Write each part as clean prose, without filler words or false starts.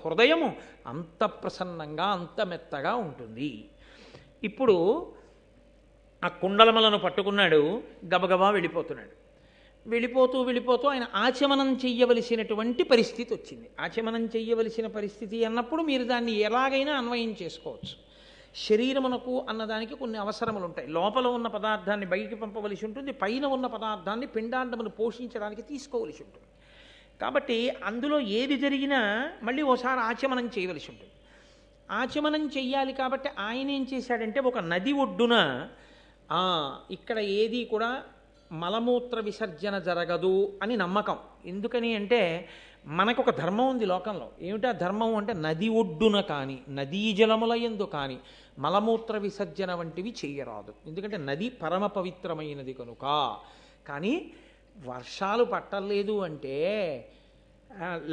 హృదయము అంత ప్రసన్నంగా అంత మెత్తగా ఉంటుంది. ఇప్పుడు ఆ కుండలమలను పట్టుకున్నాడు, గబగబా వెళ్ళిపోతున్నాడు. వెళ్ళిపోతూ ఆయన ఆచమనం చెయ్యవలసినటువంటి పరిస్థితి వచ్చింది. ఆచమనం చెయ్యవలసిన పరిస్థితి అన్నప్పుడు మీరు దాన్ని ఎలాగైనా అన్వయం చేసుకోవచ్చు. శరీరమునకు అన్నదానికి కొన్ని అవసరములు ఉంటాయి. లోపల ఉన్న పదార్థాన్ని బయటికి పంపవలసి ఉంటుంది, పైన ఉన్న పదార్థాన్ని పిండాండమును పోషించడానికి తీసుకోవలసి ఉంటుంది. కాబట్టి అందులో ఏది జరిగినా మళ్ళీ ఓసారి ఆచమనం చేయవలసి ఉంటుంది. ఆచమనం చెయ్యాలి కాబట్టి ఆయన ఏం చేశాడంటే ఒక నది ఒడ్డున ఇక్కడ ఏది కూడా మలమూత్ర విసర్జన జరగదు అని నమ్మకం. ఎందుకని అంటే మనకొక ధర్మం ఉంది లోకంలో. ఏమిటా ధర్మం అంటే నది ఒడ్డున కానీ నదీ జలముల యందు కానీ మలమూత్ర విసర్జన వంటివి చెయ్యరాదు. ఎందుకంటే నది పరమ పవిత్రమైనది కనుక. కానీ వర్షాలు పట్టలేదు అంటే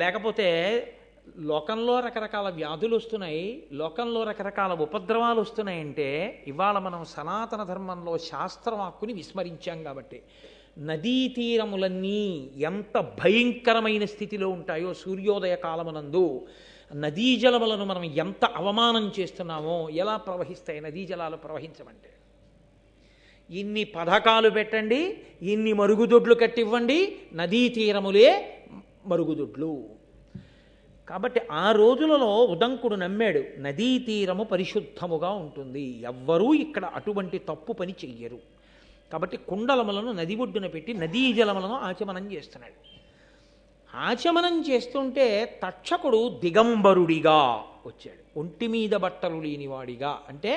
లేకపోతే లోకంలో రకరకాల వ్యాధులు వస్తున్నాయి, లోకంలో రకరకాల ఉపద్రవాలు వస్తున్నాయంటే ఇవాళ మనం సనాతన ధర్మంలో శాస్త్రవాక్కుని విస్మరించాం. కాబట్టి నదీ తీరములన్నీ ఎంత భయంకరమైన స్థితిలో ఉంటాయో సూర్యోదయ కాలమునందు నదీ జలములను మనం ఎంత అవమానం చేస్తున్నామో, ఎలా ప్రవహిస్తాయి నదీ జలాలు ప్రవహించమంటే. ఇన్ని పథకాలు పెట్టండి, ఇన్ని మరుగుదొడ్లు కట్టివ్వండి, నదీ తీరములే మరుగుదొడ్లు. కాబట్టి ఆ రోజులలో ఉదంకుడు నమ్మాడు నదీ తీరము పరిశుద్ధముగా ఉంటుంది, ఎవ్వరూ ఇక్కడ అటువంటి తప్పు పని చెయ్యరు. కాబట్టి కుండలములను నది ఒడ్డున పెట్టి నదీ జలములను ఆచమనం చేస్తున్నాడు. ఆచమనం చేస్తుంటే తక్షకుడు దిగంబరుడిగా వచ్చాడు, ఒంటి మీద బట్టలు లేనివాడిగా. అంటే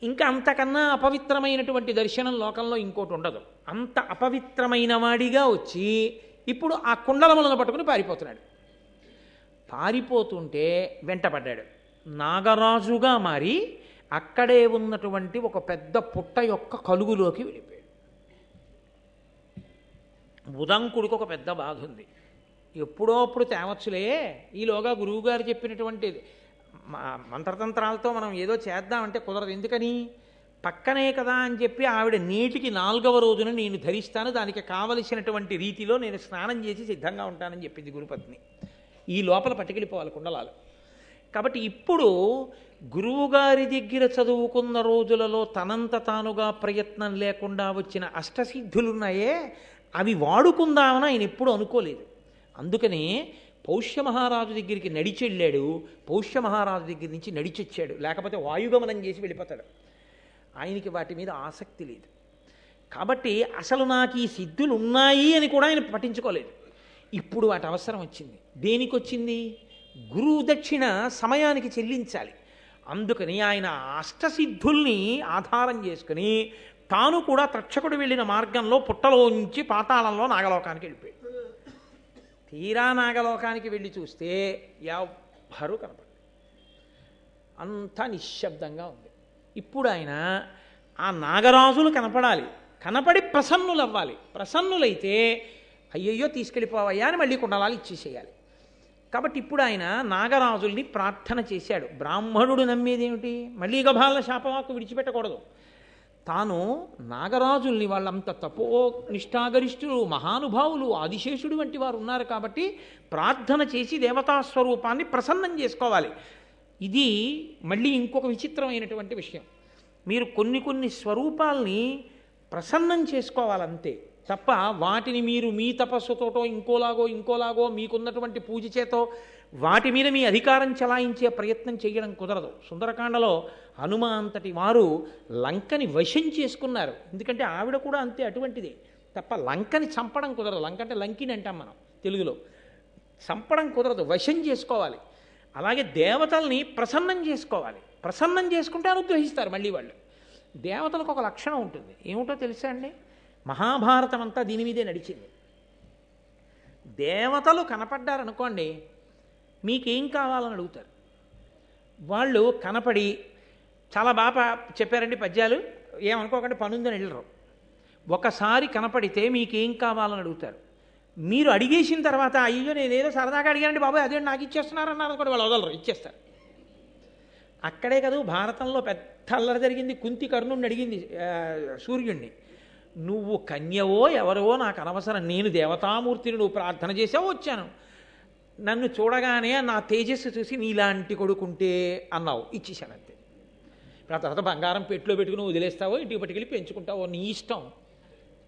ఇంకా అంతకన్నా అపవిత్రమైనటువంటి దర్శనం లోకంలో ఇంకోటి ఉండదు. అంత అపవిత్రమైన వాడిగా వచ్చి ఇప్పుడు ఆ కుండలములను పట్టుకుని పారిపోతున్నాడు. పారిపోతుంటే వెంటపడ్డాడు. నాగరాజుగా మారి అక్కడే ఉన్నటువంటి ఒక పెద్ద పుట్ట యొక్క కలుగులోకి వెళ్ళిపోయాడు. ఉదంకుడికి ఒక పెద్ద బాధ ఉంది. ఎప్పుడో అప్పుడు తేవచ్చులే, ఈలోగా గురువుగారు చెప్పినటువంటి మంత్రతంత్రాలతో మనం ఏదో చేద్దామంటే కుదరదు. ఎందుకని? పక్కనే కదా అని చెప్పి ఆవిడ నేటికి 4వ రోజున నేను ధరిస్తాను, దానికి కావలసినటువంటి రీతిలో నేను స్నానం చేసి సిద్ధంగా ఉంటానని చెప్పింది గురుపత్ని. ఈ లోపల పట్టుకెళ్ళిపోవాలి కుండలాలు. కాబట్టి ఇప్పుడు గురువుగారి దగ్గర చదువుకున్న రోజులలో తనంత తానుగా ప్రయత్నం లేకుండా వచ్చిన అష్టసిద్ధులున్నాయే, అవి వాడుకుందామని ఆయన ఎప్పుడు అనుకోలేదు. అందుకని పౌష్యమహారాజు దగ్గరికి నడిచెళ్ళాడు, పౌష్యమహారాజు దగ్గర నుంచి నడిచొచ్చాడు. లేకపోతే వాయుగమనం చేసి వెళ్ళిపోతాడు. ఆయనకి వాటి మీద ఆసక్తి లేదు. కాబట్టి అసలు నాకు ఈ సిద్ధులు ఉన్నాయి అని కూడా ఆయన పట్టించుకోలేదు. ఇప్పుడు వాటి అవసరం వచ్చింది. దేనికి వచ్చింది? గురువు దక్షిణ సమయానికి చెల్లించాలి. అందుకని ఆయన అష్టసిద్ధుల్ని ఆధారం చేసుకుని తాను కూడా తక్షకుడు వెళ్ళిన మార్గంలో పుట్టలోంచి పాతాళంలో నాగలోకానికి వెళ్ళిపోయాడు. తీరా నాగలోకానికి వెళ్ళి చూస్తే ఎవ్వరూ కనపడలేదు, అంతా నిశ్శబ్దంగా ఉంది. ఇప్పుడు ఆయన ఆ నాగరాజులు కనపడాలి, కనపడి ప్రసన్నులవ్వాలి. ప్రసన్నులైతే అయ్యయ్యో తీసుకెళ్ళిపోవయ్యా అని మళ్ళీ కుండలాలు ఇచ్చేసేయాలి. కాబట్టి ఇప్పుడు ఆయన నాగరాజుల్ని ప్రార్థన చేశాడు. బ్రాహ్మణుడు నమ్మేదేమిటి? మళ్ళీ గభాల శాపవాకు విడిచిపెట్టకూడదు. తాను నాగరాజుల్ని, వాళ్ళంత తపో నిష్ఠాగరిష్ఠులు, మహానుభావులు, ఆదిశేషుడు వంటి వారు ఉన్నారు కాబట్టి ప్రార్థన చేసి దేవతాస్వరూపాన్ని ప్రసన్నం చేసుకోవాలి. ఇది మళ్ళీ ఇంకొక విచిత్రమైనటువంటి విషయం. మీరు కొన్ని స్వరూపాల్ని ప్రసన్నం చేసుకోవాలంతే తప్ప వాటిని మీరు మీ తపస్సుతోటో ఇంకోలాగో మీకున్నటువంటి పూజ చేతో వాటి మీద మీ అధికారం చలాయించే ప్రయత్నం చేయడం కుదరదు. సుందరకాండలో హనుమ అంతటి వారు లంకని వశం చేసుకున్నారు. ఎందుకంటే ఆవిడ కూడా అంతే, అటువంటిది. తప్ప లంకని చంపడం కుదరదు. లంక అంటే లంకిని అంటాం మనం తెలుగులో. చంపడం కుదరదు, వశం చేసుకోవాలి. అలాగే దేవతల్ని ప్రసన్నం చేసుకోవాలి. ప్రసన్నం చేసుకుంటే అనుగ్రహిస్తారు మళ్ళీ వాళ్ళు. దేవతలకు ఒక లక్షణం ఉంటుంది, ఏమిటో తెలుసా అండి? మహాభారతం అంతా దీని మీదే నడిచింది. దేవతలు కనపడ్డారనుకోండి, మీకేం కావాలని అడుగుతారు. వాళ్ళు కనపడి చాలా బాగా చెప్పారండి పద్యాలు, ఏమనుకోకండి, పనుందని వెళ్ళరు. ఒకసారి కనపడితే మీకేం కావాలని అడుగుతారు. మీరు అడిగేసిన తర్వాత అయ్యో నేనేదో సరదాగా అడిగానండి బాబాయ్ అదే నాకు ఇచ్చేస్తున్నారన్నారు అనుకోండి, వాళ్ళు వదలరు, ఇచ్చేస్తారు. అక్కడే కదా భారతంలో పెద్ద అల్లరి జరిగింది. కుంతి కర్ణుడిని అడిగింది సూర్యుణ్ణి, నువ్వు కన్యవో ఎవరవో నాకు అనవసరం, నేను దేవతామూర్తిని, నువ్వు ప్రార్థన చేసావో వచ్చాను. నన్ను చూడగానే నా తేజస్సు చూసి నీలాంటి కొడుకుంటే అన్నావు, ఇచ్చేసానంతే. ఇప్పుడు ఆ తర్వాత బంగారం పెట్టులో పెట్టుకుని వదిలేస్తావో ఇంటికి పట్టుకెళ్ళి పెంచుకుంటావో నీ ఇష్టం,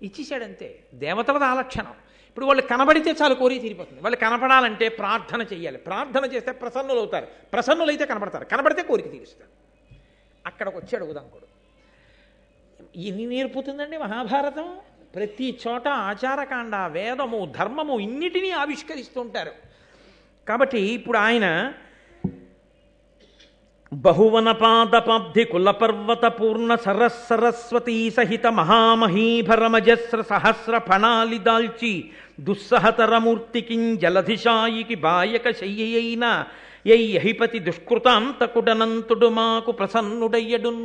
ఇచ్చేసాడంతే. దేవతలది ఆ లక్షణం. ఇప్పుడు వాళ్ళు కనబడితే చాలు కోరి తీరిపోతుంది. వాళ్ళు కనపడాలంటే ప్రార్థన చెయ్యాలి. ప్రార్థన చేస్తే ప్రసన్నులు అవుతారు. ప్రసన్నులైతే కనపడతారు. కనబడితే కోరిక తీరుస్తారు. అక్కడికి వచ్చాడు ఉదంకుడు. ఎన్ని నేర్పుతుందండి మహాభారతం. ప్రతి చోట ఆచారకాండ, వేదము, ధర్మము ఇన్నిటినీ ఆవిష్కరిస్తూ ఉంటారు. కాబట్టి ఇప్పుడు ఆయన బహువనపాదపాబ్ధి కులపర్వత పూర్ణ సరస్వతీ సహిత మహామహీభరమజస్ర సహస్ర ఫణాలి దాల్చి దుస్సహతరమూర్తికిం జలధిశాయికి బాయక శయ్యైన యైహి దుష్కృతాంతకుడనంతుడు మాకు ప్రసన్నుడయ్యడున్.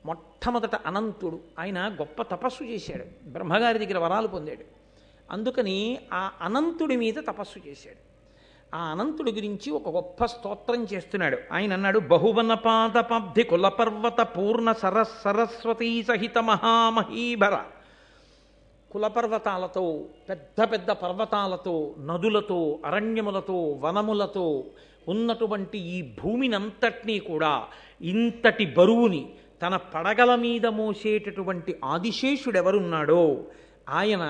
మొట్టమొదట అనంతుడు. ఆయన గొప్ప తపస్సు చేశాడు, బ్రహ్మగారి దగ్గర వరాలు పొందాడు. అందుకని ఆ అనంతుడి మీద తపస్సు చేశాడు. ఆ అనంతుడి గురించి ఒక గొప్ప స్తోత్రం చేస్తున్నాడు. ఆయన అన్నాడు, బహువనపాదపాబ్ధి కులపర్వత పూర్ణ సరస్వతీ సహిత మహామహీభర. కులపర్వతాలతో, పెద్ద పెద్ద పర్వతాలతో, నదులతో, అరణ్యములతో, వనములతో ఉన్నటువంటి ఈ భూమినంతటినీ కూడా ఇంతటి బరువుని తన పడగల మీద మోసేటటువంటి ఆదిశేషుడెవరున్నాడో ఆయన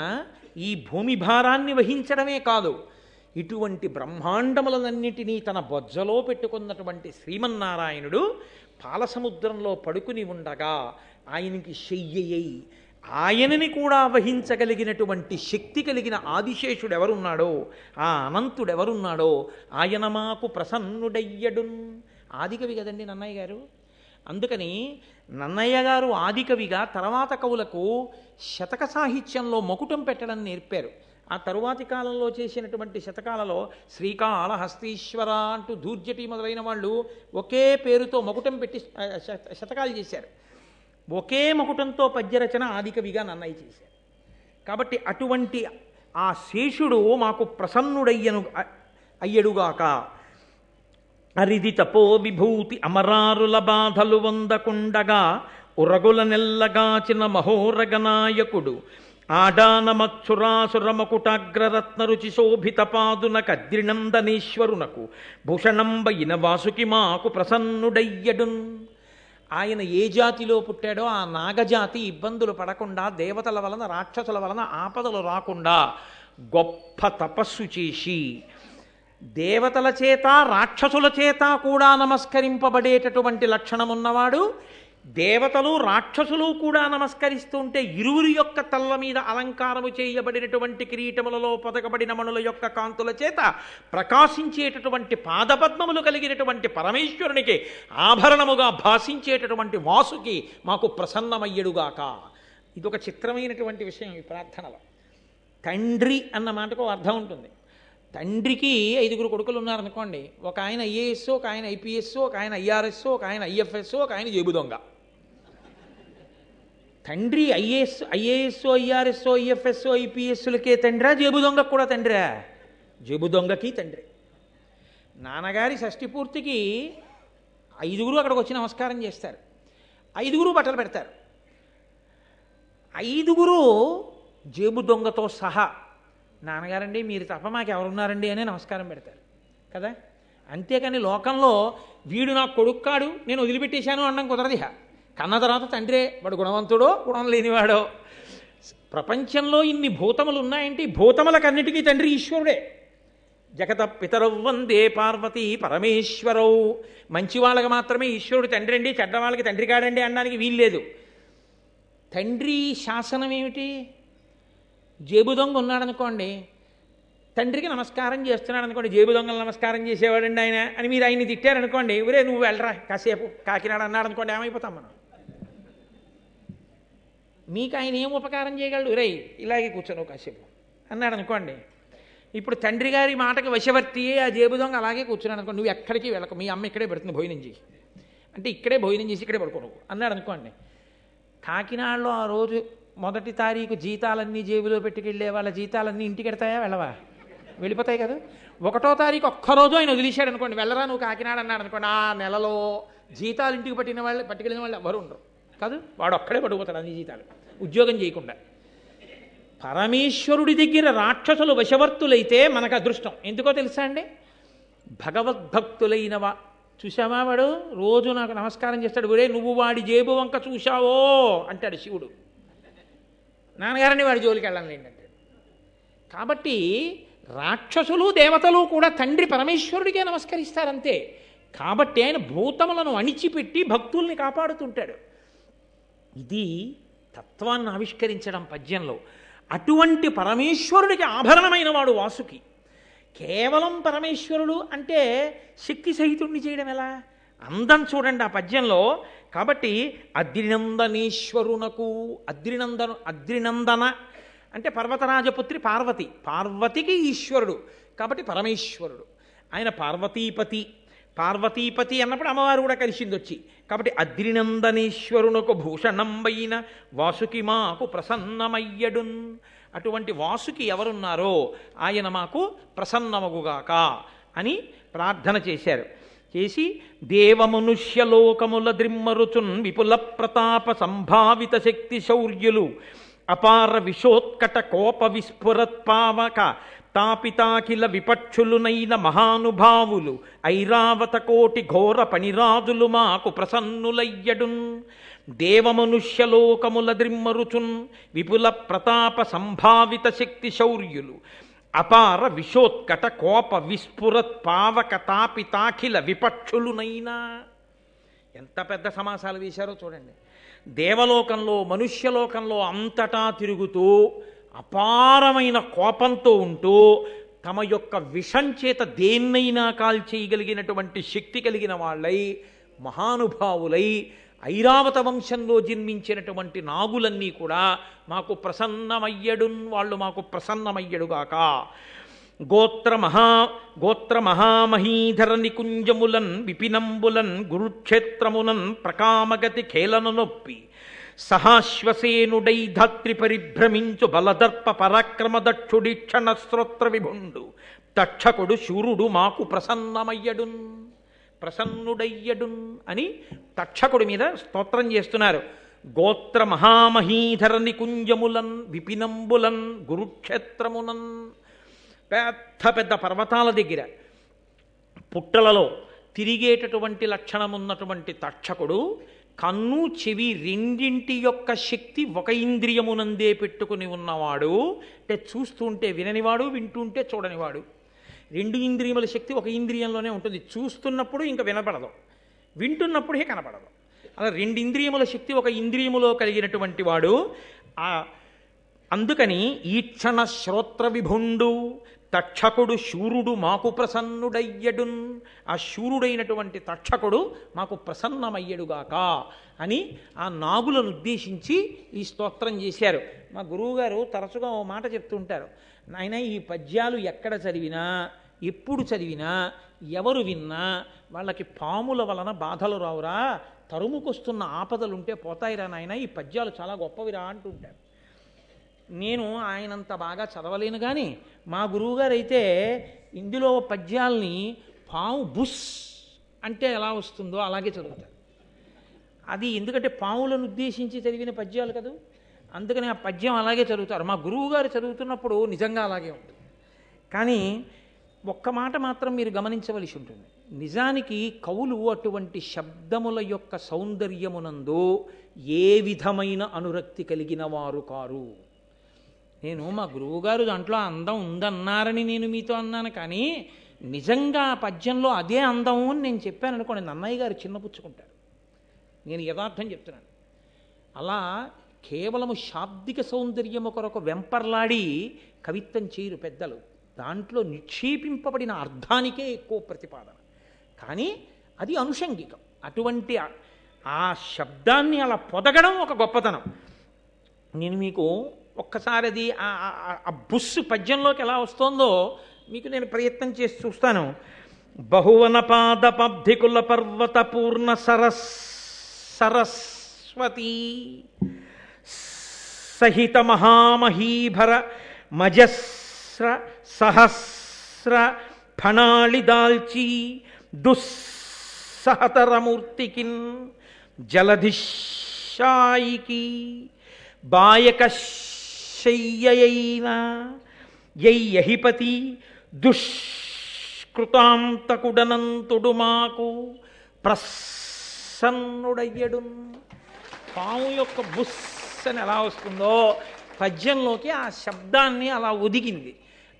ఈ భూమి భారాన్ని వహించడమే కాదు, ఇటువంటి బ్రహ్మాండములన్నిటినీ తన బొజ్జలో పెట్టుకున్నటువంటి శ్రీమన్నారాయణుడు పాలసముద్రంలో పడుకుని ఉండగా ఆయనకి శయ్యయ్యి ఆయనని కూడా వహించగలిగినటువంటి శక్తి కలిగిన ఆదిశేషుడు ఎవరున్నాడో, ఆ అనంతుడెవరున్నాడో ఆయన మాకు ప్రసన్నుడయ్యడున్. ఆదికవి కదండి నన్నయ్య గారు. అందుకని నన్నయ్య గారు ఆదికవిగా తర్వాత కవులకు శతక సాహిత్యంలో మకుటం పెట్టడం నేర్పారు. ఆ తరువాతి కాలంలో చేసినటువంటి శతకాలలో శ్రీకాళహస్తీశ్వర అంటూ దూర్జటి మొదలైన వాళ్ళు ఒకే పేరుతో మకుటం పెట్టి శతకాలు చేశారు. ఒకే మకుటంతో పద్యరచన ఆదికవిగా నన్నయ్య చేశారు. కాబట్టి అటువంటి ఆ శేషుడు మాకు అయ్యడుగాక. అరిది తపో విభూతి అమరారుల బాధలు వందకుండగా ఉరగుల నెల్లగాచిన మహోరగనాయకుడు ఆడానమత్సురాసురమకుటాగ్రరత్న రుచి శోభిత పాదున కద్రినందనేశ్వరునకు భూషణంబయిన వాసుకి మాకు ప్రసన్నుడయ్యడున్. ఆయన ఏ జాతిలో పుట్టాడో ఆ నాగజాతి ఇబ్బందులు పడకుండా, దేవతల వలన రాక్షసుల వలన ఆపదలు రాకుండా గొప్ప తపస్సు చేసి దేవతల చేత రాక్షసుల చేత కూడా నమస్కరింపబడేటటువంటి లక్షణమున్నవాడు. దేవతలు రాక్షసులు కూడా నమస్కరిస్తుంటే ఇరువురి యొక్క తల్ల మీద అలంకారము చేయబడినటువంటి కిరీటములలో పొదగబడిన మణుల యొక్క కాంతుల చేత ప్రకాశించేటటువంటి పాదపద్మములు కలిగినటువంటి పరమేశ్వరునికి ఆభరణముగా భాషించేటటువంటి వాసుకి మాకు ప్రసన్నమయ్యడుగాక. ఇదొక చిత్రమైనటువంటి విషయం ఈ ప్రార్థనలో. తండ్రి అన్న మాటకు అర్థం ఉంటుంది. తండ్రికి 5 కొడుకులు ఉన్నారనుకోండి, ఒక ఆయన ఐఏఎస్, ఒక ఆయన ఐపీఎస్, ఒక ఆయన ఐఆర్ఎస్, ఒక ఆయన ఐఎఫ్ఎస్, ఒక ఆయన జేబు దొంగ. తండ్రి ఐఏఎస్, ఐఆర్ఎస్, ఐఎఫ్ఎస్, ఐపీఎస్లకే తండ్రా, జేబు దొంగకు కూడా తండ్రా? జేబు దొంగకి తండ్రి. నాన్నగారి షష్ఠి పూర్తికి 5 అక్కడికి వచ్చి నమస్కారం చేస్తారు. 5 బట్టలు పెడతారు. 5 జేబు దొంగతో సహా, నాన్నగారండి మీరు తప్ప మాకు ఎవరున్నారండి అని నమస్కారం పెడతారు కదా. అంతేకాని లోకంలో వీడు నాకు కొడుకు కాడు నేను వదిలిపెట్టేశాను అనడం కుదరదిహ. కన్న తర్వాత తండ్రే, వాడు గుణవంతుడో గుణం లేనివాడో. ప్రపంచంలో ఇన్ని భూతములు ఉన్నాయంటే భూతములకన్నిటికీ తండ్రి ఈశ్వరుడే. జగత పితరౌ వందే పార్వతీ పరమేశ్వరౌ. మంచివాళ్ళకి మాత్రమే ఈశ్వరుడు తండ్రి అండి, చెడ్డవాళ్ళకి తండ్రి కాడండి అనడానికి వీల్లేదు. తండ్రి శాసనం ఏమిటి? జేబు దొంగ ఉన్నాడనుకోండి, తండ్రికి నమస్కారం చేస్తున్నాడు అనుకోండి, జేబు దొంగలు నమస్కారం చేసేవాడండి ఆయన అని మీరు ఆయన్ని తిట్టారనుకోండి, ఊరే నువ్వు వెళ్ళరా కాసేపు కాకినాడ అన్నాడు అనుకోండి, ఏమైపోతాం మనం? మీకు ఆయన ఏం ఉపకారం చేయగలడు? రే ఇలాగే కూర్చోను కాసేపు అన్నాడు అనుకోండి. ఇప్పుడు తండ్రి గారి మాటకి వశవర్తియే ఆ జేబు దొంగ అలాగే కూర్చున్నాడు అనుకోండి, నువ్వు ఎక్కడికి వెళ్ళకు, మీ అమ్మ ఇక్కడే పెడుతుంది భోజనం చేసి, అంటే ఇక్కడే భోజనం చేసి ఇక్కడే పడుకో నువ్వు అన్నాడు అనుకోండి. కాకినాడలో ఆ రోజు 1వ తారీఖు జీతాలన్నీ జేబులో పెట్టుకెళ్ళే వాళ్ళ జీతాలన్నీ ఇంటికి ఎడతాయా? వెళ్ళవా? వెళ్ళిపోతాయి కదా. 1వ తారీఖు ఒక్కరోజు ఆయన వదిలేశాడు అనుకోండి, వెళ్ళరా నువ్వు కాకినాడ అన్నాడు అనుకోండి, ఆ నెలలో జీతాలు ఇంటికి పట్టుకెళ్ళిన వాళ్ళు ఎవరు ఉండరు కాదు, వాడు ఒక్కడే పడిపోతాడు అన్ని జీతాలు ఉద్యోగం చేయకుండా. పరమేశ్వరుడి దగ్గర రాక్షసులు వశవర్తులైతే మనకు అదృష్టం. ఎందుకో తెలుసా అండి? భగవద్భక్తులైనవా చూసావా, వాడు రోజు నాకు నమస్కారం చేస్తాడు, వీడే నువ్వు వాడి జేబు వంక చూశావో అంటాడు శివుడు. నాన్నగారని వాడి జోలికి వెళ్ళండి ఏంటంటే. కాబట్టి రాక్షసులు దేవతలు కూడా తండ్రి పరమేశ్వరుడికే నమస్కరిస్తారంతే. కాబట్టి ఆయన భూతములను అణిచిపెట్టి భక్తుల్ని కాపాడుతుంటాడు. ఇది తత్వాన్ని ఆవిష్కరించడం పద్యంలో. అటువంటి పరమేశ్వరుడికి ఆభరణమైన వాడు వాసుకి. కేవలం పరమేశ్వరుడు అంటే శక్తి సహితుణ్ణి చేయడం ఎలా? అందం చూడండి ఆ పద్యంలో. కాబట్టి అద్రినందనేశ్వరునకు, అద్రినందన అంటే పర్వతరాజపుత్రి పార్వతి, పార్వతికి ఈశ్వరుడు కాబట్టి పరమేశ్వరుడు. ఆయన పార్వతీపతి, పార్వతీపతి అన్నప్పుడు అమ్మవారు కూడా కలిసింది వచ్చి. కాబట్టి అద్రినందనేశ్వరునకు భూషణంబైన వాసుకి మాకు ప్రసన్నమయ్యడున్. అటువంటి వాసుకి ఎవరున్నారో ఆయన మాకు ప్రసన్నమగుగాక అని ప్రార్థన చేశారు. చేసి దేవమనుష్యలోకముల ద్రిమ్మరుచున్ విపుల ప్రతాప సంభావిత శక్తి శౌర్యులు అపార విషోత్కట కోప విస్ఫురత్పావక తాపితాకిల విపక్షులునైన మహానుభావులు ఐరావత కోటి ఘోర పణిరాజులు మాకు ప్రసన్నులయ్యడున్. దేవమనుష్యలోకముల ద్రిమ్మరుచున్ విపుల ప్రతాప సంభావిత శక్తి శౌర్యులు అపార విషోత్కట కోప విస్ఫురత్ పావక తాపితాఖిల విపక్షులునైనా. ఎంత పెద్ద సమాసాలు వేశారో చూడండి. దేవలోకంలో మనుష్యలోకంలో అంతటా తిరుగుతూ అపారమైన కోపంతో ఉంటూ తమ యొక్క విషం చేత దేన్నైనా కాల్చేయగలిగినటువంటి శక్తి కలిగిన వాళ్ళై మహానుభావులై ఐరావత వంశంలో జన్మించినటువంటి నాగులన్నీ కూడా మాకు ప్రసన్నమయ్యడున్, వాళ్ళు మాకు ప్రసన్నమయ్యడుగాక. గోత్ర మహామహీధర నికుంజములన్ విపినంబులన్ గురుక్షేత్రమునన్ ప్రకామగతి ఖేలను నొప్పి సహాశ్వసేనుడై ధాత్రి పరిభ్రమించు బలదర్ప పరాక్రమ దక్షుడీక్షణ శ్రోత్ర విభుండు తక్షకుడు శూరుడు మాకు ప్రసన్నమయ్యడున్, ప్రసన్నుడయ్యడున్ అని తక్షకుడి మీద స్తోత్రం చేస్తున్నారు. గోత్ర మహామహీధర నికుంజములన్ విపినంబులన్ గురుక్షేత్రమునన్. పెద్ద పెద్ద పర్వతాల దగ్గర పుట్టలలో తిరిగేటటువంటి లక్షణమున్నటువంటి తక్షకుడు కన్ను చెవి రెండింటి యొక్క శక్తి ఒక ఇంద్రియమునందే పెట్టుకుని ఉన్నవాడు. అంటే చూస్తుంటే విననివాడు, వింటుంటే చూడనివాడు. రెండు ఇంద్రియముల శక్తి ఒక ఇంద్రియంలోనే ఉంటుంది. చూస్తున్నప్పుడు ఇంకా వినపడదు, వింటున్నప్పుడే కనపడదు. అలా రెండు ఇంద్రియముల శక్తి ఒక ఇంద్రియములో కలిగినటువంటి వాడు. అందుకని ఈక్షణ శ్రోత్ర విభుండు తక్షకుడు శూరుడు మాకు ప్రసన్నుడయ్యడున్. ఆ శూరుడైనటువంటి తక్షకుడు మాకు ప్రసన్నమయ్యడుగాక అని ఆ నాగులను ఉద్దేశించి ఈ స్తోత్రం చేశారు. మా గురువుగారు తరచుగా ఓ మాట చెప్తుంటారు, నాయన ఈ పద్యాలు ఎక్కడ చదివినా ఎప్పుడు చదివినా ఎవరు విన్నా వాళ్ళకి పాముల వలన బాధలు రావురా, తరుముకొస్తున్న ఆపదలుంటే పోతాయిరా నాయన, ఈ పద్యాలు చాలా గొప్పవిరా అంటుంటారు. నేను ఆయనంత బాగా చదవలేను, కానీ మా గురువుగారు అయితే ఇందులో పద్యాల్ని పాము బుస్ అంటే ఎలా వస్తుందో అలాగే చదువుతారు. అది ఎందుకంటే పాములను ఉద్దేశించి చదివిన పద్యాలు కదా, అందుకని ఆ పద్యం అలాగే చదువుతారు. మా గురువుగారు చదువుతున్నప్పుడు నిజంగా అలాగే ఉంటుంది. కానీ ఒక్క మాట మాత్రం మీరు గమనించవలసి ఉంటుంది. నిజానికి కవులు అటువంటి శబ్దముల యొక్క సౌందర్యమునందు ఏ విధమైన అనురక్తి కలిగిన వారు కారు. నేను మా గురువుగారు దాంట్లో అందం ఉందన్నారని నేను మీతో అన్నాను, కానీ నిజంగా ఆ పద్యంలో అదే అందము అని నేను చెప్పాను అనుకోండి, నన్నయ్య గారు చిన్నపుచ్చుకుంటారు. నేను యథార్థం చెప్తున్నాను. అలా కేవలము శాబ్దిక సౌందర్యము కొరకు వెంపర్లాడి కవిత్వం చేయరు పెద్దలు. దాంట్లో నిక్షేపింపబడిన అర్థానికే ఎక్కువ ప్రతిపాదన, కానీ అది అనుషంగికం. అటువంటి ఆ శబ్దాన్ని అలా పొదగడం ఒక గొప్పతనం. నేను మీకు ఒక్కసారి అది ఆ బుస్సు పద్యంలోకి ఎలా వస్తుందో మీకు నేను ప్రయత్నం చేసి చూస్తాను. బహువన పాద పబ్ధికుల పర్వత పూర్ణ సరస్వతి సహిత మహామహీభర మజస్ర సహస్ర ఫణాళి దాల్చి దుస్సహతరమూర్తికిన్ జలధిశాయికి బాయక శయ్యయైన యయ్యహిపతి దుష్కృతాంతకుడనంతుడు మాకు ప్రసన్నుడయ్యడు. పాము యొక్క బుస్ అని ఎలా వస్తుందో పద్యంలోకి ఆ శబ్దాన్ని అలా ఒదిగింది.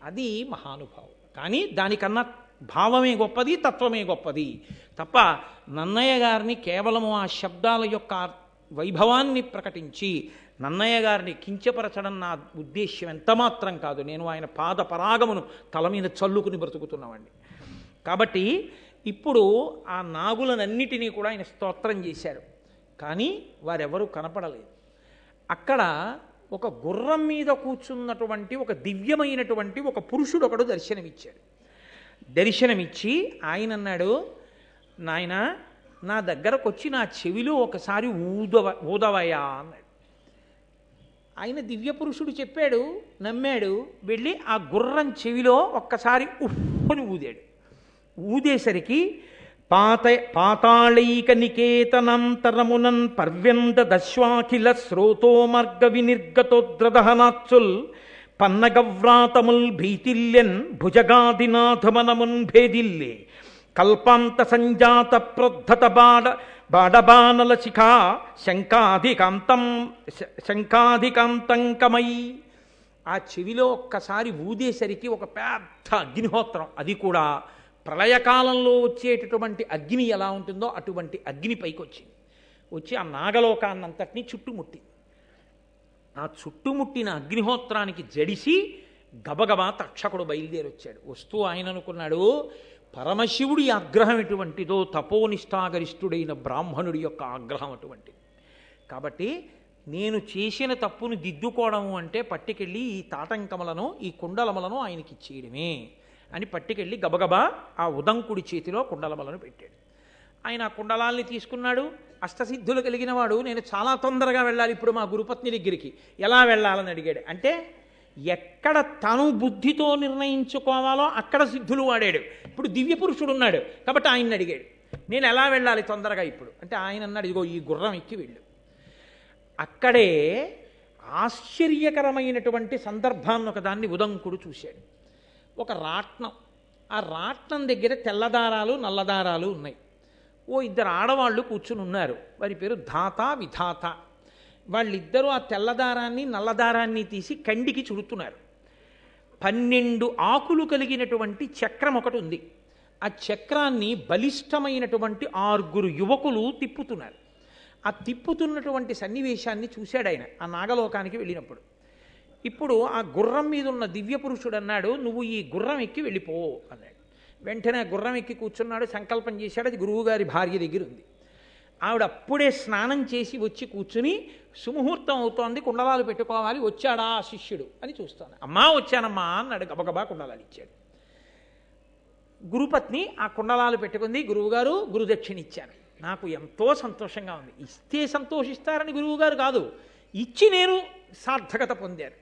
అది మహానుభావం. కానీ దానికన్నా భావమే గొప్పది, తత్వమే గొప్పది తప్ప నన్నయ్య గారిని కేవలము ఆ శబ్దాల యొక్క వైభవాన్ని ప్రకటించి నన్నయ్య గారిని కించపరచడం నా ఉద్దేశ్యం ఎంతమాత్రం కాదు. నేను ఆయన పాద పరాగమును తల మీద చల్లుకుని బ్రతుకుతున్నామండి. కాబట్టి ఇప్పుడు ఆ నాగులనన్నిటినీ కూడా ఆయన స్తోత్రం చేశారు. కానీ వారెవరూ కనపడలేదు. అక్కడ ఒక గుర్రం మీద కూర్చున్నటువంటి ఒక దివ్యమైనటువంటి ఒక పురుషుడు ఒకడు దర్శనమిచ్చాడు. దర్శనమిచ్చి ఆయన అన్నాడు, నాయన నా దగ్గరకు వచ్చి నా చెవిలో ఒకసారి ఊదవయా అన్నాడు. ఆయన దివ్య పురుషుడు చెప్పాడు, నమ్మాడు. వెళ్ళి ఆ గుర్రం చెవిలో ఒక్కసారి ఉఫ్ఫని ఊదాడు. ఊదేసరికి పాతాళైక నికేతనంతరమునన్ పర్వ్యంత దశ్వాఖిల శ్రోతో మార్గ వినిర్గతోద్రదహనాత్సుల్ పన్నగవ్రాతముల్ భీతిల్యన్ భుజగాదినాథమనమున్ భేదిల్లే కల్పాంత సంజాత ప్రోద్ధత బాడబానల శిఖా శంఖాధికాంతంకమై. ఆ చెవిలో ఒక్కసారి ఊదేసరికి ఒక పెద్ద అగ్నిహోత్రం, అది కూడా ప్రళయకాలంలో వచ్చేటటువంటి అగ్ని ఎలా ఉంటుందో అటువంటి అగ్ని పైకి వచ్చింది. వచ్చి ఆ నాగలోకాన్నంతటినీ చుట్టుముట్టింది. ఆ చుట్టుముట్టిన అగ్నిహోత్రానికి జడిసి గబగబా తక్షకుడు బయలుదేరి వచ్చాడు. వస్తూ ఆయన అనుకున్నాడు, పరమశివుడి ఆగ్రహం ఎటువంటిదో తపోనిష్టాగరిష్ఠుడైన బ్రాహ్మణుడి యొక్క ఆగ్రహం అటువంటిది. కాబట్టి నేను చేసిన తప్పును దిద్దుకోవడము అంటే పట్టుకెళ్ళి ఈ తాటంకములను ఈ కుండలములను ఆయనకి ఇచ్చేయడమే అని పట్టుకెళ్ళి గబగబా ఆ ఉదంకుడి చేతిలో కుండలములను పెట్టాడు. ఆయన ఆ కుండలాల్ని తీసుకున్నాడు. అష్టసిద్ధులు కలిగిన వాడు, నేను చాలా తొందరగా వెళ్ళాలి ఇప్పుడు మా గురుపత్ని దగ్గరికి, ఎలా వెళ్ళాలని అడిగాడు. అంటే ఎక్కడ తను బుద్ధితో నిర్ణయించుకోవాలో అక్కడ సిద్ధులు వాడాడు. ఇప్పుడు దివ్య పురుషుడు ఉన్నాడు కాబట్టి ఆయన్ని అడిగాడు, నేను ఎలా వెళ్ళాలి తొందరగా ఇప్పుడు అంటే ఆయన అన్నాడు, ఇదిగో ఈ గుర్రం ఎక్కి వెళ్ళు. అక్కడే ఆశ్చర్యకరమైనటువంటి సందర్భాన్ని ఒకదాన్ని ఉదంకుడు చూశాడు. ఒక రాట్నం, ఆ రాట్నం దగ్గర తెల్లదారాలు నల్లదారాలు ఉన్నాయి. ఓ ఇద్దరు ఆడవాళ్ళు కూర్చుని ఉన్నారు. వారి పేరు ధాత విధాత. వాళ్ళిద్దరూ ఆ తెల్లదారాన్ని నల్లదారాన్ని తీసి కండికి చుడుతున్నారు. 12 ఆకులు కలిగినటువంటి చక్రం ఒకటి ఉంది. ఆ చక్రాన్ని బలిష్టమైనటువంటి 6 యువకులు తిప్పుతున్నారు. ఆ తిప్పుతున్నటువంటి సన్నివేశాన్ని చూశాడు ఆయన ఆ నాగలోకానికి వెళ్ళినప్పుడు. ఇప్పుడు ఆ గుర్రం మీద ఉన్న దివ్య పురుషుడు అన్నాడు, నువ్వు ఈ గుర్రం ఎక్కి వెళ్ళిపో అన్నాడు. వెంటనే గుర్రం ఎక్కి కూర్చున్నాడు, సంకల్పం చేశాడు. అది గురువుగారి భార్య దగ్గర ఉంది. ఆవిడ అప్పుడే స్నానం చేసి వచ్చి కూర్చుని, సుముహూర్తం అవుతోంది, కుండలాలు పెట్టుకోవాలి, వచ్చాడా శిష్యుడు అని చూస్తాను. అమ్మా వచ్చానమ్మా అన్నాడు. గబగబా కుండలాలు ఇచ్చాడు. గురుపత్ని ఆ కుండలాలు పెట్టుకుంది. గురువుగారు గురుదక్షిణ ఇచ్చాను. నాకు ఎంతో సంతోషంగా ఉంది. ఇస్తే సంతోషిస్తారని గురువుగారు కాదు, ఇచ్చి నేను సార్థకత పొందాను.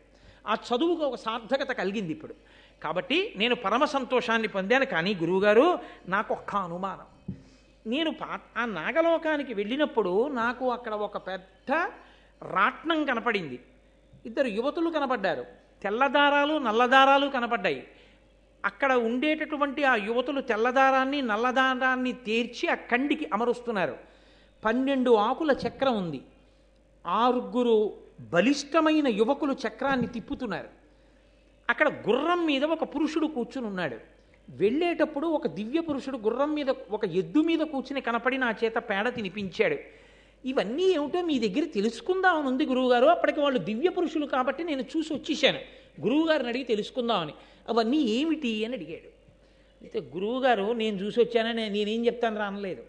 ఆ చదువుకు ఒక సార్థకత కలిగింది ఇప్పుడు. కాబట్టి నేను పరమ సంతోషాన్ని పొందాను. కానీ గురువుగారు నాకు ఒక్క అనుమానం. నేను ఆ నాగలోకానికి వెళ్ళినప్పుడు నాకు అక్కడ ఒక పెద్ద రాట్నం కనపడింది. 2 యువతులు కనపడ్డారు. తెల్లదారాలు నల్లదారాలు కనపడ్డాయి. అక్కడ ఉండేటటువంటి ఆ యువతులు తెల్లదారాన్ని నల్లదారాన్ని తీర్చి ఆ కండికి అమరుస్తున్నారు. 12 ఆకుల చక్రం ఉంది. 6 బలిష్టమైన యువకులు చక్రాన్ని తిప్పుతున్నారు. అక్కడ గుర్రం మీద ఒక పురుషుడు కూర్చుని ఉన్నాడు. వెళ్ళేటప్పుడు ఒక దివ్య పురుషుడు గుర్రం మీద ఒక ఎద్దు మీద కూర్చుని కనపడి నా చేత పేడ తినిపించాడు. ఇవన్నీ ఏమిటో మీ దగ్గర తెలుసుకుందామని ఉంది గురువుగారు. అప్పటికి వాళ్ళు దివ్య పురుషులు కాబట్టి నేను చూసి వచ్చేసాను. గురువుగారిని అడిగి తెలుసుకుందామని. అవన్నీ ఏమిటి అని అడిగాడు. అయితే గురువుగారు నేను చూసి వచ్చానని నేనేం చెప్తాను రానలేదు.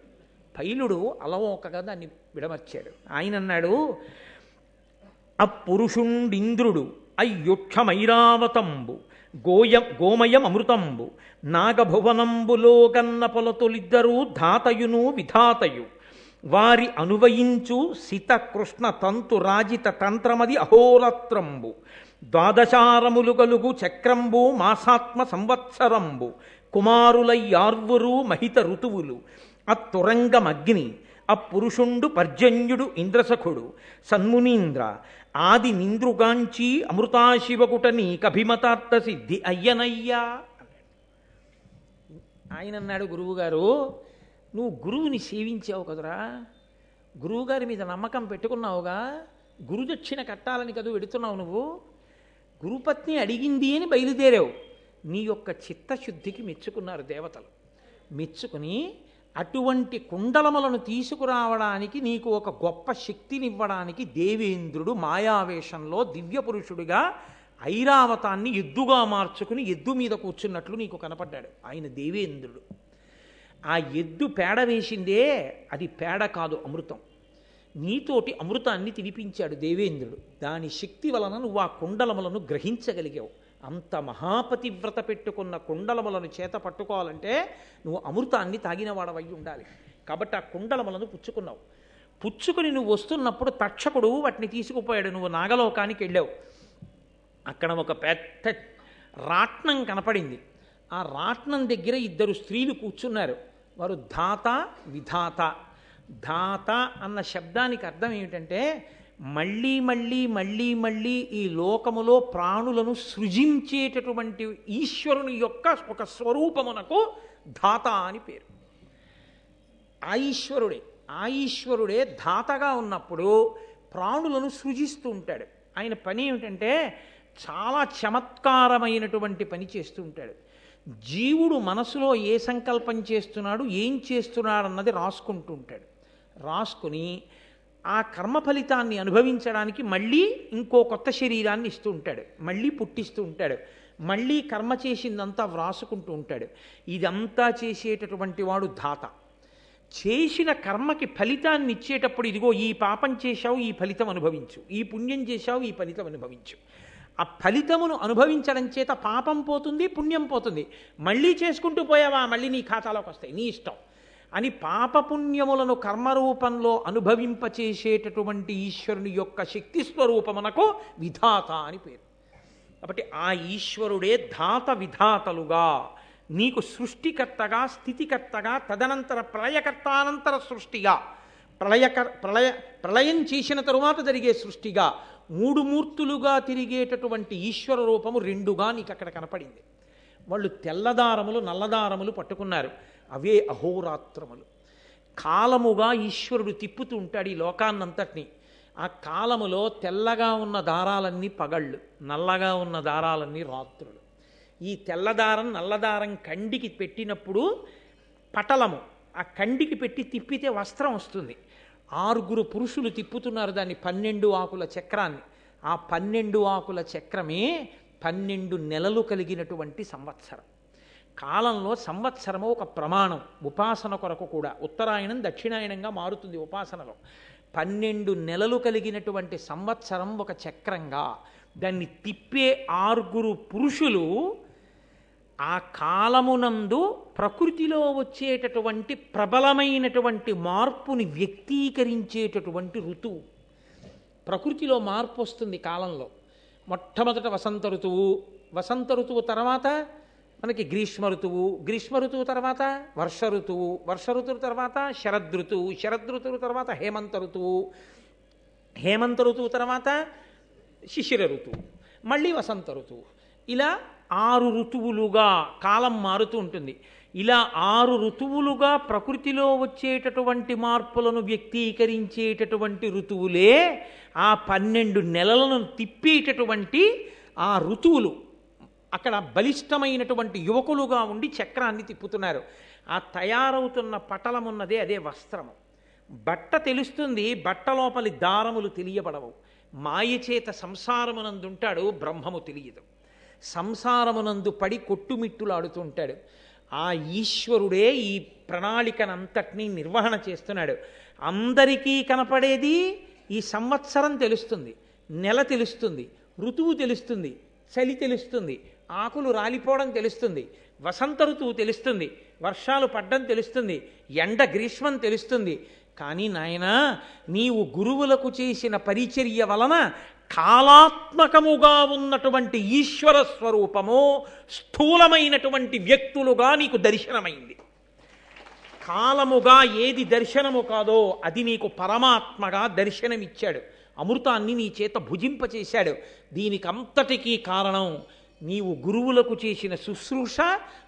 పైలుడు అలవోకగా దాన్ని విడమర్చాడు. ఆయన అన్నాడు, అపురుషుండింద్రుడు అయ్యుక్షమైరావతంబు గోమయమృతంబు నాగభువనంబులో గన్న పొలతులిద్దరూ ధాతయును విధాతయు వారి అనువయించు సిత కృష్ణ తంతు రాజిత తంత్రమది అహోరాత్రంబు ద్వాదశారములు గలుగు చక్రంబు మాసాత్మ సంవత్సరంబు కుమారులయ్యార్వురు మహిత ఋతువులు అత్తురంగమగ్ని అపురుషుండు పర్జన్యుడు ఇంద్రసఖుడు సన్మునీంద్ర ఆది నింద్రుగాంచి అమృతాశివకుట నీకభిమతార్థ సిద్ధి అయ్యనయ్యా. ఆయన అన్నాడు, గురువుగారు నువ్వు గురువుని సేవించావు కదరా, గురువుగారి మీద నమ్మకం పెట్టుకున్నావుగా, గురుదక్షిణ కట్టాలని కదా వెడుతున్నావు నువ్వు, గురుపత్ని అడిగింది అని బయలుదేరావు. నీ యొక్క చిత్తశుద్ధికి మెచ్చుకున్నారు దేవతలు. మెచ్చుకుని అటువంటి కుండలములను తీసుకురావడానికి నీకు ఒక గొప్ప శక్తినివ్వడానికి దేవేంద్రుడు మాయావేషంలో దివ్యపురుషుడిగా ఐరావతాన్ని ఎద్దుగా మార్చుకుని ఎద్దు మీద కూర్చున్నట్లు నీకు కనపడ్డాడు. ఆయన దేవేంద్రుడు. ఆ ఎద్దు పేడ వేసిందే, అది పేడ కాదు, అమృతం. నీతోటి అమృతాన్ని తినిపించాడు దేవేంద్రుడు. దాని శక్తి వలన నువ్వు ఆ కుండలములను గ్రహించగలిగావు. అంత మహాపతివ్రత పెట్టుకున్న కుండలములను చేత పట్టుకోవాలంటే నువ్వు అమృతాన్ని తాగినవాడవై ఉండాలి. కాబట్టి ఆ కుండలములను పుచ్చుకున్నావు. పుచ్చుకుని నువ్వు వస్తున్నప్పుడు తక్షకుడు వాటిని తీసుకుపోయాడు. నువ్వు నాగలోకానికి వెళ్ళావు. అక్కడ ఒక పెద్ద రాట్నం కనపడింది. ఆ రాట్నం దగ్గర ఇద్దరు స్త్రీలు కూర్చున్నారు. వారు ధాత విధాత. ధాత అన్న శబ్దానికి అర్థం ఏమిటంటే మళ్ళీ మళ్ళీ మళ్ళీ మళ్ళీ ఈ లోకములో ప్రాణులను సృజించేటటువంటి ఈశ్వరుని యొక్క ఒక స్వరూపమునకు ధాత అని పేరు. ఆ ఈశ్వరుడే ధాతగా ఉన్నప్పుడు ప్రాణులను సృజిస్తూ ఉంటాడు. ఆయన పని ఏమిటంటే చాలా చమత్కారమైనటువంటి పని చేస్తూ ఉంటాడు. జీవుడు మనసులో ఏ సంకల్పం చేస్తున్నాడు, ఏం చేస్తున్నాడు అన్నది రాసుకుంటూ ఉంటాడు. రాసుకుని ఆ కర్మ ఫలితాన్ని అనుభవించడానికి మళ్ళీ ఇంకో కొత్త శరీరాన్ని ఇస్తూ ఉంటాడు. మళ్ళీ పుట్టిస్తూ ఉంటాడు. మళ్ళీ కర్మ చేసిందంతా వ్రాసుకుంటూ ఉంటాడు. ఇదంతా చేసేటటువంటి వాడు ధాత. చేసిన కర్మకి ఫలితాన్ని ఇచ్చేటప్పుడు ఇదిగో ఈ పాపం చేశావు, ఈ ఫలితం అనుభవించు, ఈ పుణ్యం చేశావు, ఈ ఫలితం అనుభవించు. ఆ ఫలితమును అనుభవించడం చేత పాపం పోతుంది, పుణ్యం పోతుంది. మళ్ళీ చేసుకుంటూ పోయావా, మళ్ళీ నీ ఖాతాలోకి వస్తాయి, నీ ఇష్టం అని పాపపుణ్యములను కర్మరూపంలో అనుభవింపచేసేటటువంటి ఈశ్వరుని యొక్క శక్తి స్వరూపమునకు విధాత అని పేరు. కాబట్టి ఆ ఈశ్వరుడే ధాత విధాతలుగా నీకు సృష్టికర్తగా, స్థితికర్తగా, తదనంతర ప్రళయకర్తానంతర సృష్టిగా, ప్రళయం చేసిన తరువాత జరిగే సృష్టిగా, మూడు మూర్తులుగా తిరిగేటటువంటి ఈశ్వర రూపము రెండుగా నీకు అక్కడ కనపడింది. వాళ్ళు తెల్లదారములు నల్లదారములు పట్టుకున్నారు. అవే అహోరాత్రములు. కాలముగా ఈశ్వరుడు తిప్పుతూ ఉంటాడు ఈ లోకాన్నంతటినీ. ఆ కాలములో తెల్లగా ఉన్న దారాలన్నీ పగళ్ళు, నల్లగా ఉన్న దారాలన్నీ రాత్రులు. ఈ తెల్లదారం నల్లదారం కండికి పెట్టినప్పుడు పటలము, ఆ కండికి పెట్టి తిప్పితే వస్త్రం వస్తుంది. 6 పురుషులు తిప్పుతున్నారు దాన్ని, 12 ఆకుల చక్రాన్ని. ఆ 12 ఆకుల చక్రమే 12 నెలలు కలిగినటువంటి సంవత్సరం. కాలంలో సంవత్సరము ఒక ప్రమాణం, ఉపాసన కొరకు కూడా. ఉత్తరాయణం దక్షిణాయనంగా మారుతుంది ఉపాసనలో. 12 నెలలు కలిగినటువంటి సంవత్సరం ఒక చక్రంగా. దాన్ని తిప్పే 6 పురుషులు ఆ కాలమునందు ప్రకృతిలో వచ్చేటటువంటి ప్రబలమైనటువంటి మార్పుని వ్యక్తీకరించేటటువంటి ఋతువు. ప్రకృతిలో మార్పు వస్తుంది కాలంలో. మొట్టమొదట వసంత ఋతువు, వసంత ఋతువు తర్వాత మనకి గ్రీష్మ ఋతువు, గ్రీష్మ ఋతువు తర్వాత వర్ష ఋతువు, వర్ష ఋతువు తర్వాత శరదృతువు, శరదృతువు తర్వాత హేమంత ఋతువు, హేమంత ఋతువు తర్వాత శిశిర ఋతువు, మళ్ళీ వసంత ఋతువు. ఇలా 6 ఋతువులుగా కాలం మారుతూ ఉంటుంది. ఇలా 6 ఋతువులుగా ప్రకృతిలో వచ్చేటటువంటి మార్పులను వ్యక్తీకరించేటటువంటి ఋతువులే ఆ 12 నెలలను తిప్పేటటువంటి ఆ ఋతువులు. అక్కడ బలిష్టమైనటువంటి యువకులుగా ఉండి చక్రాన్ని తిప్పుతున్నారు. ఆ తయారవుతున్న పటలమున్నదే అదే వస్త్రము. బట్ట తెలుస్తుంది, బట్ట లోపలి దారములు తెలియబడవు. మాయచేత సంసారమునందుంటాడు, బ్రహ్మము తెలియదు. సంసారమునందు పడి కొట్టుమిట్టులాడుతుంటాడు. ఆ ఈశ్వరుడే ఈ ప్రణాళికనంతటినీ నిర్వహణ చేస్తున్నాడు. అందరికీ కనపడేది ఈ సంవత్సరం తెలుస్తుంది, నెల తెలుస్తుంది, ఋతువు తెలుస్తుంది, చలి తెలుస్తుంది, ఆకులు రాలిపోవడం తెలుస్తుంది, వసంత ఋతువు తెలుస్తుంది, వర్షాలు పడ్డం తెలుస్తుంది, ఎండ గ్రీష్మం తెలుస్తుంది. కానీ నాయనా, నీవు గురువులకు చేసిన పరిచర్య వలన కాలాత్మకముగా ఉన్నటువంటి ఈశ్వర స్వరూపము స్థూలమైనటువంటి వ్యక్తులుగా నీకు దర్శనమైంది. కాలముగా ఏది దర్శనము కాదో అది నీకు పరమాత్మగా దర్శనమిచ్చాడు. అమృతాన్ని నీ చేత భుజింపచేశాడు. దీనికంతటికీ కారణం నీవు గురువులకు చేసిన శుశ్రూష,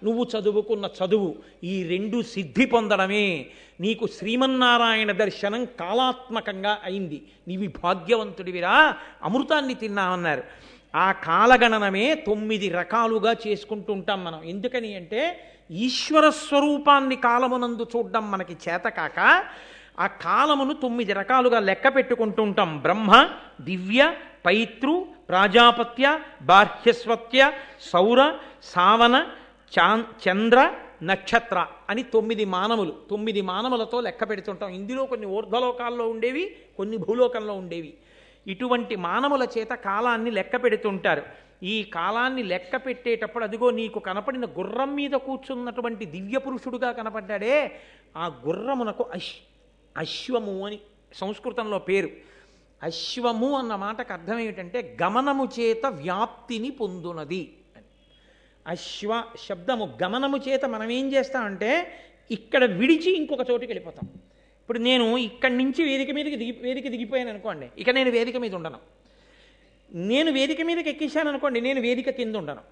నువ్వు చదువుకున్న చదువు. ఈ రెండు సిద్ధి పొందడమే నీకు శ్రీమన్నారాయణ దర్శనం కాలాత్మకంగా అయింది. నీవి భాగ్యవంతుడివిరా, అమృతాన్ని తిన్నామన్నారు. ఆ కాలగణనమే 9 రకాలుగా చేసుకుంటూ ఉంటాం మనం. ఎందుకని అంటే ఈశ్వర స్వరూపాన్ని కాలమునందు చూడడం మనకి చేతకాక ఆ కాలమును 9 రకాలుగా లెక్క పెట్టుకుంటూ ఉంటాం. బ్రహ్మ, దివ్య, పైతృ, ప్రాజాపత్య, బాహ్యస్వత్య, సౌర, సావన, చంద్ర, నక్షత్ర అని 9 మానములు. 9 మానములతో లెక్క పెడుతుంటాం. ఇందులో కొన్ని ఊర్ధ్వలోకాల్లో ఉండేవి, కొన్ని భూలోకంలో ఉండేవి. ఇటువంటి మానవుల చేత కాలాన్ని లెక్క పెడుతుంటారు. ఈ కాలాన్ని లెక్క పెట్టేటప్పుడు అదిగో నీకు కనపడిన గుర్రం మీద కూర్చున్నటువంటి దివ్య పురుషుడుగా కనపడ్డాడే, ఆ గుర్రమునకు అశ్వము అని సంస్కృతంలో పేరు. అశ్వము అన్న మాటకు అర్థం ఏమిటంటే గమనము చేత వ్యాప్తిని పొందునది అని. అశ్వ శబ్దము గమనము చేత మనం ఏం చేస్తామంటే ఇక్కడ విడిచి ఇంకొక చోటుకి వెళ్ళిపోతాం. ఇప్పుడు నేను ఇక్కడి నుంచి వేదిక దిగిపోయాను అనుకోండి, ఇక నేను వేదిక మీద ఉండను. నేను వేదిక మీదకి ఎక్కేశాను అనుకోండి, నేను వేదిక కింద ఉండను.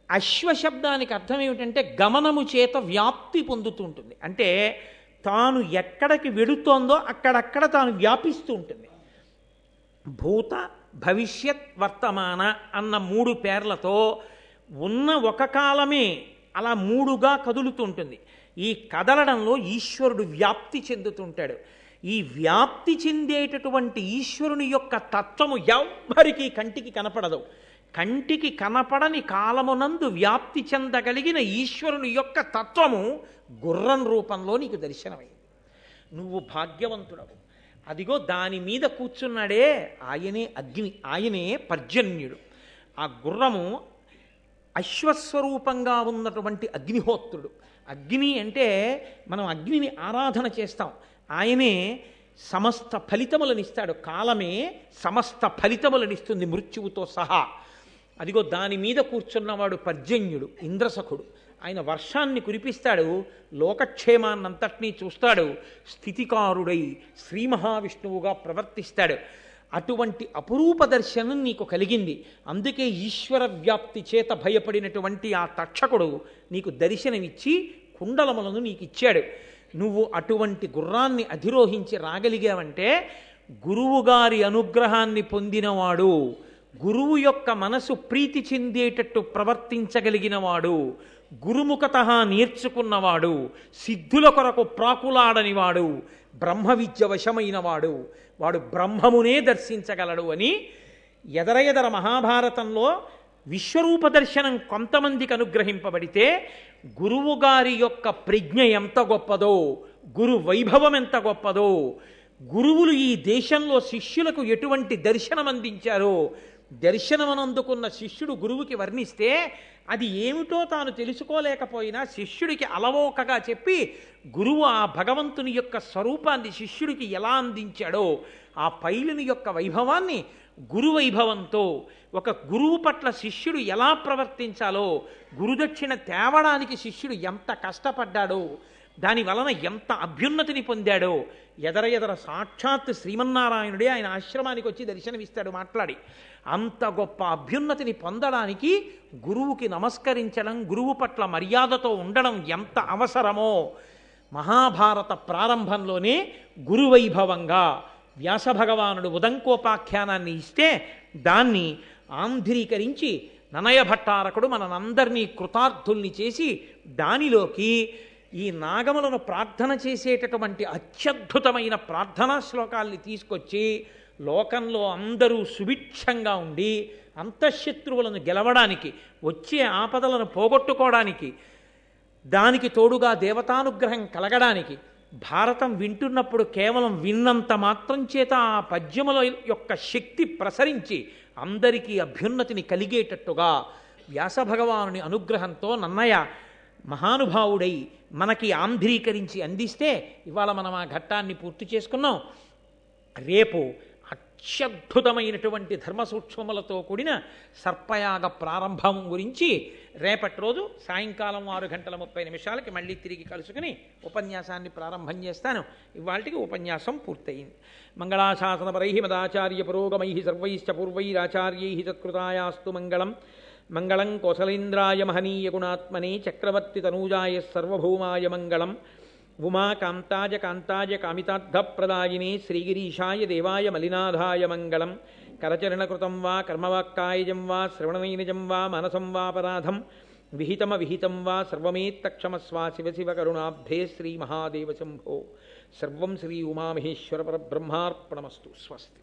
అశ్వశబ్దానికి అర్థం ఏమిటంటే గమనము చేత వ్యాప్తి పొందుతూ ఉంటుంది. అంటే తాను ఎక్కడికి వెడుతోందో అక్కడక్కడ తాను వ్యాపిస్తూ ఉంటుంది. భూత, భవిష్యత్, వర్తమాన అన్న 3 పేర్లతో ఉన్న ఒక కాలమే అలా 3గా కదులుతూ ఉంటుంది. ఈ కదలడంలో ఈశ్వరుడు వ్యాప్తి చెందుతుంటాడు. ఈ వ్యాప్తి చెందేటటువంటి ఈశ్వరుని యొక్క తత్వము ఎవ్వరికీ కంటికి కనపడదు. కంటికి కనపడని కాలమునందు వ్యాప్తి చెందగలిగిన ఈశ్వరుని యొక్క తత్వము గుర్రం రూపంలో నీకు దర్శనమైంది. నువ్వు భాగ్యవంతుడవు. అదిగో దాని మీద కూర్చున్నాడే ఆయనే అగ్ని, ఆయనే పర్జన్యుడు. ఆ గుర్రము అశ్వస్వరూపంగా ఉన్నటువంటి అగ్నిహోత్రుడు. అగ్ని అంటే మనం అగ్నిని ఆరాధన చేస్తాం. ఆయనే సమస్త ఫలితములనిస్తాడు. కాలమే సమస్త ఫలితములనిస్తుంది మృత్యువుతో సహా. అదిగో దాని మీద కూర్చున్నవాడు పర్జన్యుడు, ఇంద్రసఖుడు. ఆయన వర్షాన్ని కురిపిస్తాడు, లోకక్షేమాన్నంతటినీ చూస్తాడు, స్థితికారుడై శ్రీ మహావిష్ణువుగా ప్రవర్తిస్తాడు. అటువంటి అపురూప దర్శనం నీకు కలిగింది. అందుకే ఈశ్వర వ్యాప్తి చేత భయపడినటువంటి ఆ తక్షకుడు నీకు దర్శనమిచ్చి కుండలములను నీకు ఇచ్చాడు. నువ్వు అటువంటి గుర్రాన్ని అధిరోహించి రాగలిగావంటే గురువుగారి అనుగ్రహాన్ని పొందినవాడు, గురువు యొక్క మనసు ప్రీతి చెందేటట్టు ప్రవర్తించగలిగినవాడు, గురుముఖత నేర్చుకున్నవాడు, సిద్ధుల కొరకు ప్రాకులాడనివాడు, బ్రహ్మ విద్య వశమైనవాడు, వాడు బ్రహ్మమునే దర్శించగలడు అని ఎదర మహాభారతంలో విశ్వరూప దర్శనం కొంతమందికి అనుగ్రహింపబడితే గురువుగారి యొక్క ప్రజ్ఞ ఎంత గొప్పదో, గురు వైభవం ఎంత గొప్పదో, గురువులు ఈ దేశంలో శిష్యులకు ఎటువంటి దర్శనం అందించారో దర్శనమనందుకున్న శిష్యుడు గురువుకి వర్ణిస్తే అది ఏమిటో తాను తెలుసుకోలేకపోయినా శిష్యుడికి అలవోకగా చెప్పి గురువు ఆ భగవంతుని యొక్క స్వరూపాన్ని శిష్యుడికి ఎలా అందించాడో ఆ పైలుని యొక్క వైభవాన్ని గురువైభవంతో ఒక గురువు పట్ల శిష్యుడు ఎలా ప్రవర్తించాలో, గురుదక్షిణ తేవడానికి శిష్యుడు ఎంత కష్టపడ్డాడో, దాని వలన ఎంత అభ్యున్నతిని పొందాడో ఎదర సాక్షాత్ శ్రీమన్నారాయణుడే ఆయన ఆశ్రమానికి వచ్చి దర్శనమిస్తాడు మాట్లాడి. అంత గొప్ప అభ్యున్నతిని పొందడానికి గురువుకి నమస్కరించడం, గురువు పట్ల మర్యాదతో ఉండడం ఎంత అవసరమో మహాభారత ప్రారంభంలోనే గురువైభవంగా వ్యాసభగవానుడు ఉదంకోపాఖ్యానాన్ని ఇస్తే దాన్ని ఆంధ్రీకరించి ననయ భట్టారకుడు మనందరినీ కృతార్థుల్ని చేసి దానిలోకి ఈ నాగములను ప్రార్థన చేసేటటువంటి అత్యద్భుతమైన ప్రార్థనా శ్లోకాల్ని తీసుకొచ్చి లోకంలో అందరూ సుభిక్షంగా ఉండి అంతఃశత్రువులను గెలవడానికి, వచ్చే ఆపదలను పోగొట్టుకోవడానికి, దానికి తోడుగా దేవతానుగ్రహం కలగడానికి భారతం వింటున్నప్పుడు కేవలం విన్నంత మాత్రం చేత ఆ పద్యముల యొక్క శక్తి ప్రసరించి అందరికీ అభ్యున్నతిని కలిగేటట్టుగా వ్యాసభగవానుని అనుగ్రహంతో నన్నయ్య మహానుభావుడై మనకి ఆంధ్రీకరించి అందిస్తే ఇవాళ మనం ఆ ఘట్టాన్ని పూర్తి చేసుకున్నాం. రేపు అత్యద్భుతమైనటువంటి ధర్మ సూక్ష్మములతో కూడిన సర్పయాగ ప్రారంభం గురించి రేపటి రోజు సాయంకాలం 6:30 మళ్ళీ తిరిగి కలుసుకుని ఉపన్యాసాన్ని ప్రారంభం చేస్తాను. ఇవాళకి ఉపన్యాసం పూర్తయింది. మంగళాశాసనపరై మదాచార్య పురోగమై సర్వైశ్చ పూర్వైరాచార్యై సత్కృతాయాస్తు మంగళం. మంగళం కోసలేంద్రాయ మహనీయ గుణాత్మనే చక్రవర్తి తనూజాయ సర్వభౌమాయ మంగళం. ఉమా కాంతాయ కాంతాయ కామితార్థప్రదాయినే శ్రీగిరీశాయ దేవాయ మలినాథాయ మంగళం. కరచరణకృతం వా కర్మవాక్కాయజం వా శ్రవణనైనజం వా మనసం వాపరాధం విహితమవిహితం వా సర్వమేత్తక్షమస్వా శివ శివ కరుణాబ్ధే శ్రీమహాదేవ శంభో. సర్వం శ్రీ ఉమామహేశ్వర పరబ్రహ్మార్పణమస్తు. స్వస్తి.